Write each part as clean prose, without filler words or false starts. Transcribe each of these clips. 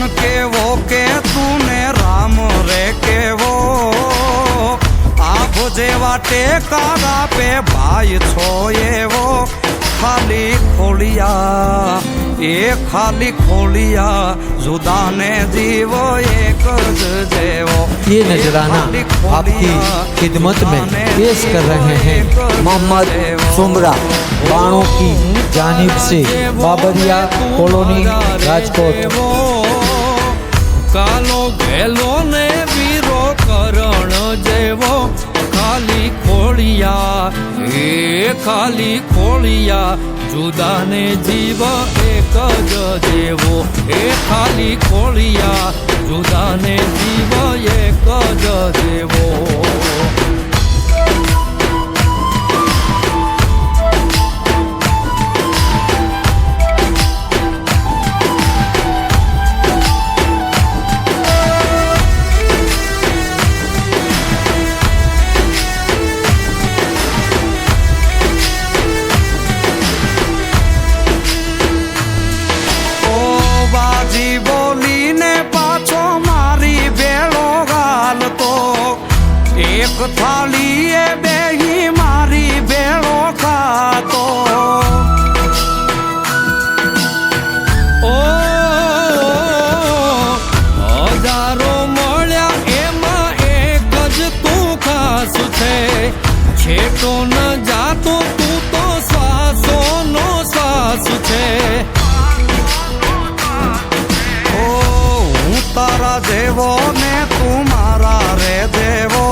મન કેવો કે તુને રામ રે કેવો આભ જેવા ટેકારા પે ભાઈ છો એવો ખાલી ખોલિયા એ ખાલી ખોલિયા जुदाने जीवो एक जेवो। ये नजराना आपकी खिदमत में पेश कर रहे हैं मोहम्मद सुमरा बाणों की जानिब से बाबरिया कॉलोनी राजकोट। कालो गेलो ने वीरो करण जेवो खाली खोलिया ए खाली खोलिया जुदाने जीव एक जेवो ए खाली खोलिया जुदाने जीव एक जेवो। एक थाली ए बेही मारी बेड़ो खातो ओ हजारो मळ्या एमा एक ज तू खास छे छेटो न जातो तू तो श्वासो नो श्वास छे ओ हूँ तारा जेवो ने तू मारा रे देवो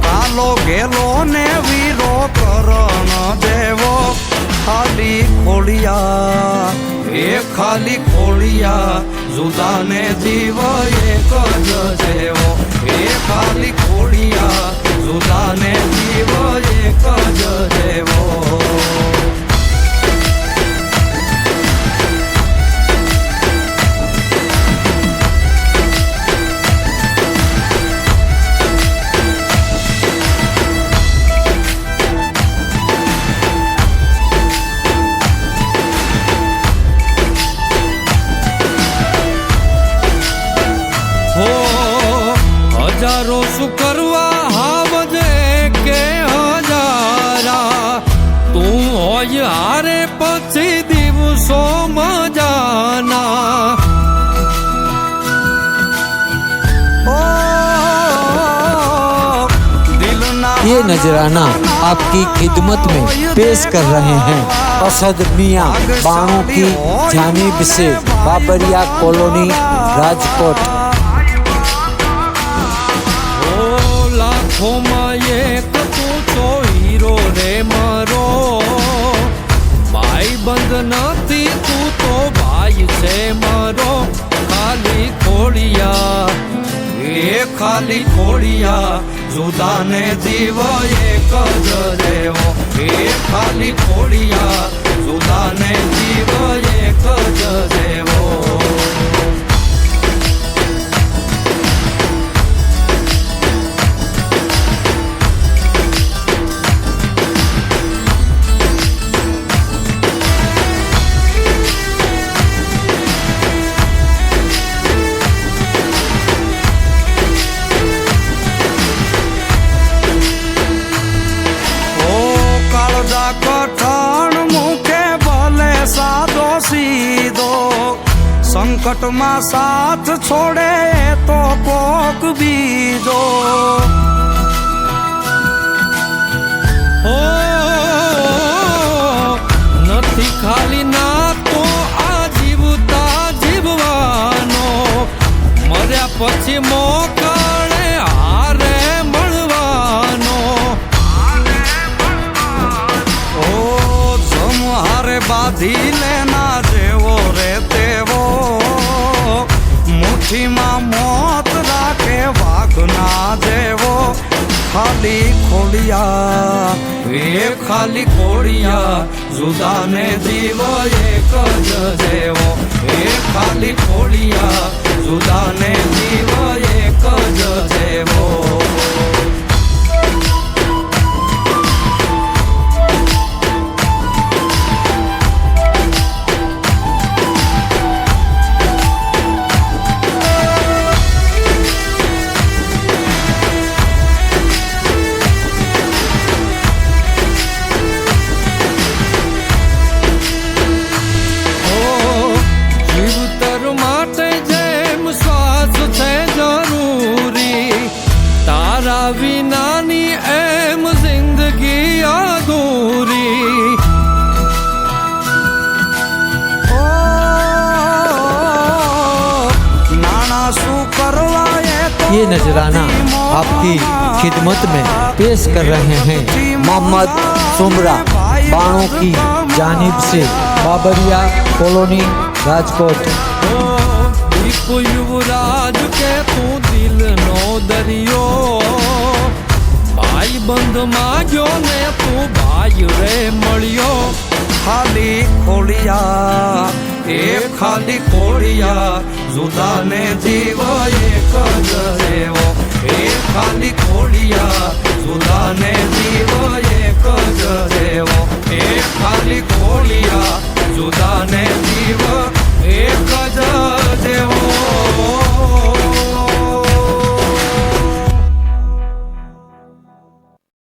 कालो गेलो ने वीरो करण देवो खाली खोलिया ए खाली खोलिया जुदाने जीव एक जेवो ए खाली खोलिया जुदाने जीव एक जेवो। हजारों सुकरवा हावजे के हजारा तू होय हारे पछी दिवसो मजाना ये नजराना आपकी खिदमत में पेश कर रहे हैं असद मियां बाणों की जानिब से बाबरिया कॉलोनी राजकोट। एक तू तो हीरो रे मारो भाई बंद नथी तू तो भाई से मारो खाली खोलिया ए खाली खोलिया जुदाने जीव एक जेवो ए खाली खोलिया जुदाने जीव एक जेवो। कठण मुखे भले सादो सीधो संकट में साथ छोड़े तो कोक बीजो ओ नथी खाली ना तो आ जीवता जीववानो मर्या पछी मोकळे हारे मळवानो हारे बाधी लेना जेवो रे तेवो मुट्ठी में मौत राखे वागना जेवो खाली खोलिया ए खाली खोलिया जुदाने जीव एक जेवो ए खाली खोलिया जुदाने जीव एक जेवो। તારા વિનાની એમ જિંદગી અધૂરી નાણા શું કરવા ये नजराना आपकी खिदमत में पेश कर रहे हैं मोहम्मद सुमरा बाणों की जानिब से बाबरिया कॉलोनी राजकोट। युवराज के तू दिल नो दरियो भाई बंध माग्यो ने तू भाई रे मळियो खाली खोलिया खाली खोलिया जुदा ने जीव एक ज रेવો खाली खोलिया जुदा ने जीव एक ज रेવો खाली खोलिया जुदा ने जीव